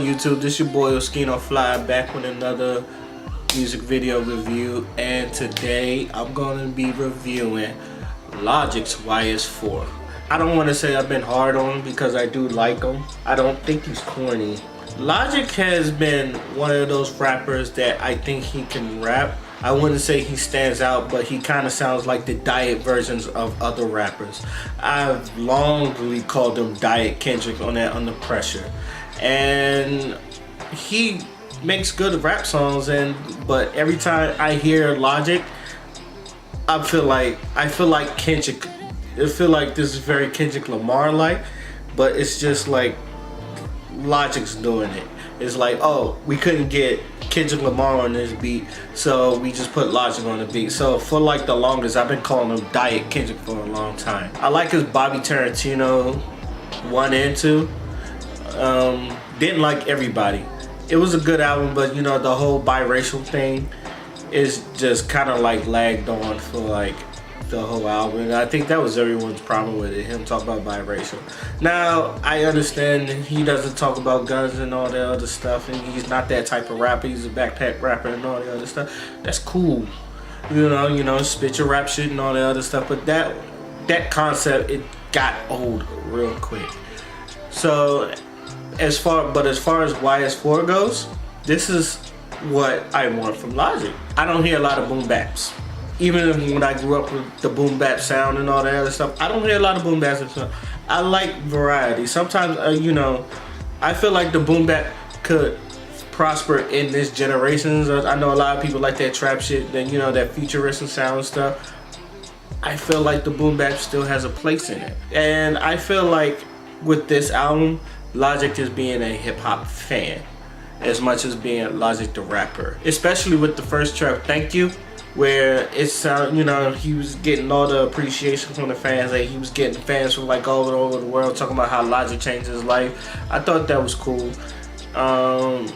YouTube? This your boy Oscino Fly back with another music video review, and today I'm gonna be reviewing Logic's YS4. I don't want to say I've been hard on him because I do like him. I don't think he's corny. Logic has been one of those rappers that I think he can rap. I wouldn't say he stands out, but he kind of sounds like the diet versions of other rappers. I've longly called him Diet Kendrick on that Under Pressure. And he makes good rap songs, but every time I hear Logic, I feel like Kendrick. I feel like this is very Kendrick Lamar-like, but it's just like Logic's doing it. It's like, oh, we couldn't get Kendrick Lamar on this beat, so we just put Logic on the beat. So for like the longest, I've been calling him Diet Kendrick for a long time. I like his Bobby Tarantino 1 and 2. Didn't like Everybody. It was a good album, but you know, the whole biracial thing is just kind of like lagged on for like the whole album. And I think that was everyone's problem with it, him talking about biracial. Now, I understand he doesn't talk about guns and all that other stuff, and he's not that type of rapper. He's a backpack rapper and all the other stuff. That's cool. You know, spit your rap shit and all that other stuff. But that concept, it got old real quick. So, as far as YS4 goes, this is what I want from Logic. I don't hear a lot of Boom-Baps. Even when I grew up with the Boom-Bap sound and all that other stuff, I don't hear a lot of Boom-Bap stuff. I like variety. Sometimes, you know, I feel like the Boom-Bap could prosper in this generation. I know a lot of people like that trap shit, that, you know, that futuristic sound stuff. I feel like the Boom-Bap still has a place in it. And I feel like with this album, Logic is being a hip-hop fan as much as being Logic the rapper. Especially with the first track, Thank You, where it's you know, he was getting all the appreciation from the fans. Like, he was getting fans from like all over the world talking about how Logic changed his life. I thought that was cool, and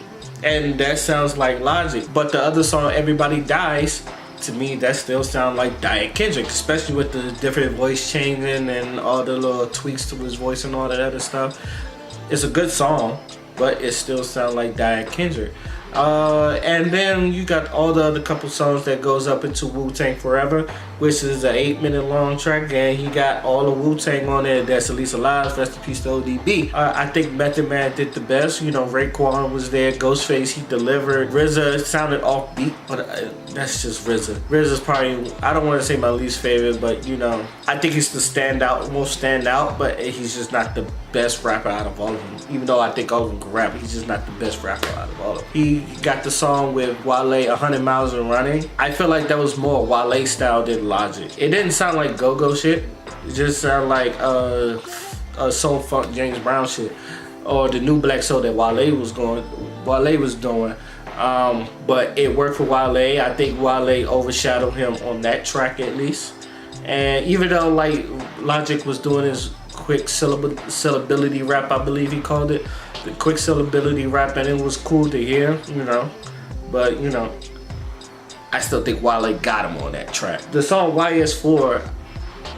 that sounds like Logic. But the other song, Everybody Dies, to me that still sounds like Diet Kendrick, especially with the different voice changing and all the little tweaks to his voice and all that other stuff. It's a good song, but it still sounds like Diet Kendrick. And then you got all the other couple songs that goes up into Wu-Tang Forever, which is an 8-minute long track, and he got all the Wu-Tang on there that's at least alive. Rest in peace to ODB. I think Method Man did the best. You know, Raekwon was there, Ghostface, he delivered. RZA sounded offbeat, but that's just RZA. RZA's probably, I don't want to say my least favorite, but you know, I think he's the most stand out, but he's just not the best rapper out of all of them. Even though I think all of them can rap, he's just not the best rapper out of all of them. He got the song with Wale, 100 Miles and Running. I feel like that was more Wale style than Logic. It didn't sound like go-go shit. It just sounded like soul funk James Brown shit, or the New Black Soul that Wale was doing. But it worked for Wale. I think Wale overshadowed him on that track at least. And even though like Logic was doing his quick syllability rap, I believe he called it, the quick syllability rap, and it was cool to hear, you know, but you know, I still think Wale got him on that track. The song YS4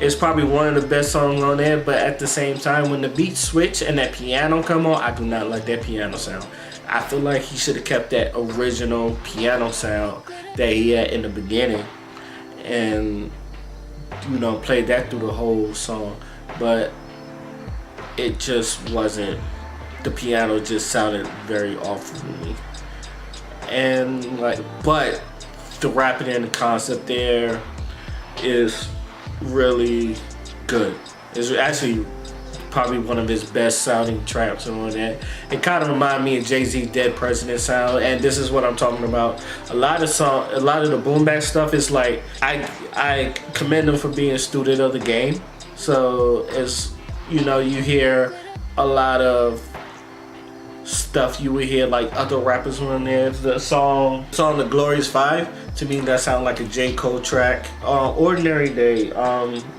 is probably one of the best songs on there, but at the same time, when the beat switch and that piano come on, I do not like that piano sound. I feel like he should have kept that original piano sound that he had in the beginning and, you know, played that through the whole song, but it just wasn't. The piano just sounded very off for me. And like, but the rapping and the concept there is really good. It's actually probably one of his best sounding traps on that. It kind of reminded me of Jay-Z Dead President sound, and this is what I'm talking about. A lot of the Boom-Bap stuff is like, I commend him for being a student of the game. So it's, you know, you hear a lot of stuff you would hear like other rappers on there. The song The Glorious Five, to me that sounds like a J. Cole track. Ordinary Day,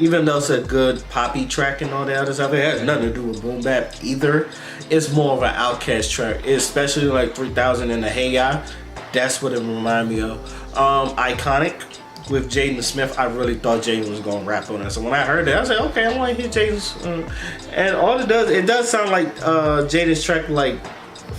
even though it's a good poppy track and all that other stuff, it has nothing to do with Boom-Bap either. It's more of an Outkast track, especially like 3000 and the Hey Ya. That's what it reminded me of. Iconic with Jaden Smith, I really thought Jaden was gonna rap on it. So when I heard that, I was like, okay, I want to hear Jaden's. And all it does sound like Jaden's track like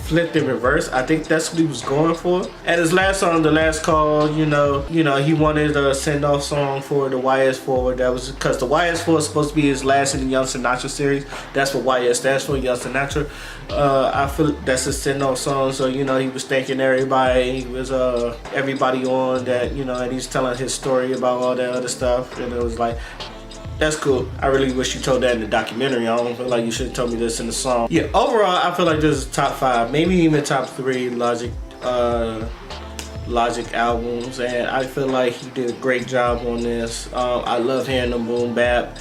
flipped in reverse. I think that's what he was going for. And his last song, The Last Call, you know, he wanted a send-off song for the YS4. That was because the YS4 is supposed to be his last in the Young Sinatra series. That's what YS stands for, Young Sinatra. I feel that's a send-off song. So, you know, he was thanking everybody. He was everybody on that, you know, and he's telling his story about all that other stuff. And it was like, that's cool. I really wish you told that in the documentary. I don't feel like you should have told me this in the song. Yeah, overall, I feel like this is top 5, maybe even top 3 Logic albums, and I feel like he did a great job on this. I love hearing the Boom-Bap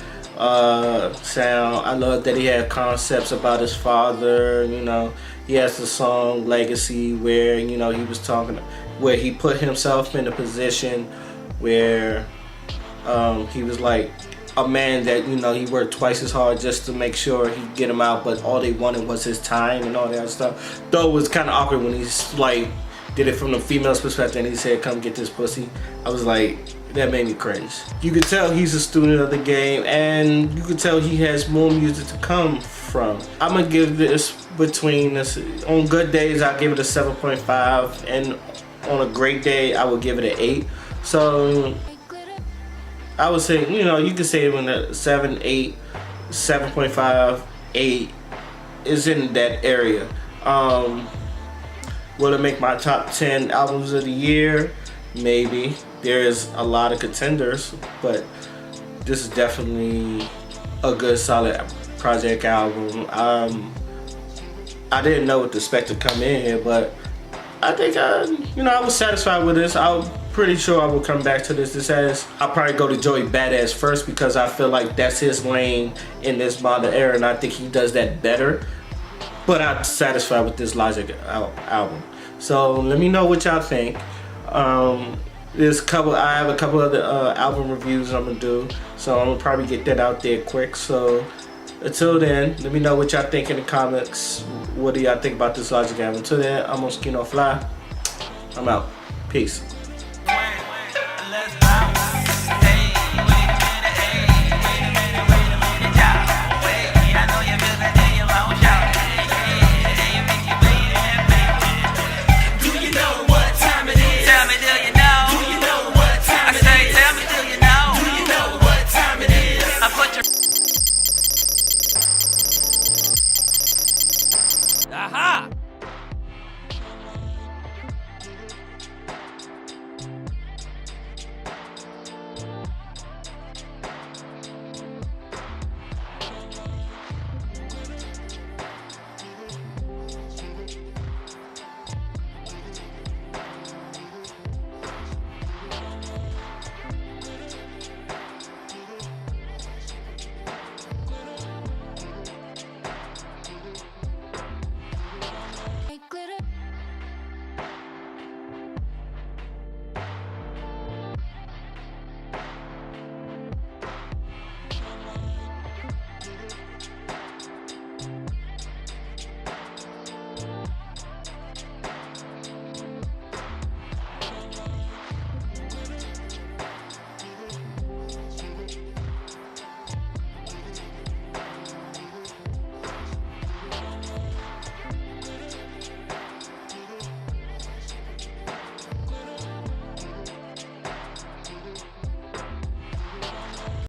sound. I love that he had concepts about his father. You know, he has the song Legacy where, you know, he was talking, where he put himself in a position where he was like a man that, you know, he worked twice as hard just to make sure he'd get him out, but all they wanted was his time and all that stuff. Though it was kind of awkward when he's like did it from the female's perspective and he said, "Come get this pussy." I was like, that made me cringe. You could tell he's a student of the game, and you could tell he has more music to come from. I'm gonna give this between this. On good days, I'll give it a 7.5, and on a great day, I would give it an 8. So I would say, you know, you could say when a 7, 8, 7.5, 8 is in that area. Will it make my top 10 albums of the year? Maybe. There's a lot of contenders, but this is definitely a good, solid project album. I didn't know what to expect to come in here, but I think you know, I was satisfied with this. I'm pretty sure I will come back to this. I'll probably go to Joey Badass first because I feel like that's his lane in this modern era, and I think he does that better. But I'm satisfied with this Logic album. So let me know what y'all think. I have a couple other album reviews I'm gonna do, so I'm gonna probably get that out there quick. So until then, let me know what y'all think in the comments. What do y'all think about this Logic album? Until then, I'm Oscino Fly. I'm out. Peace.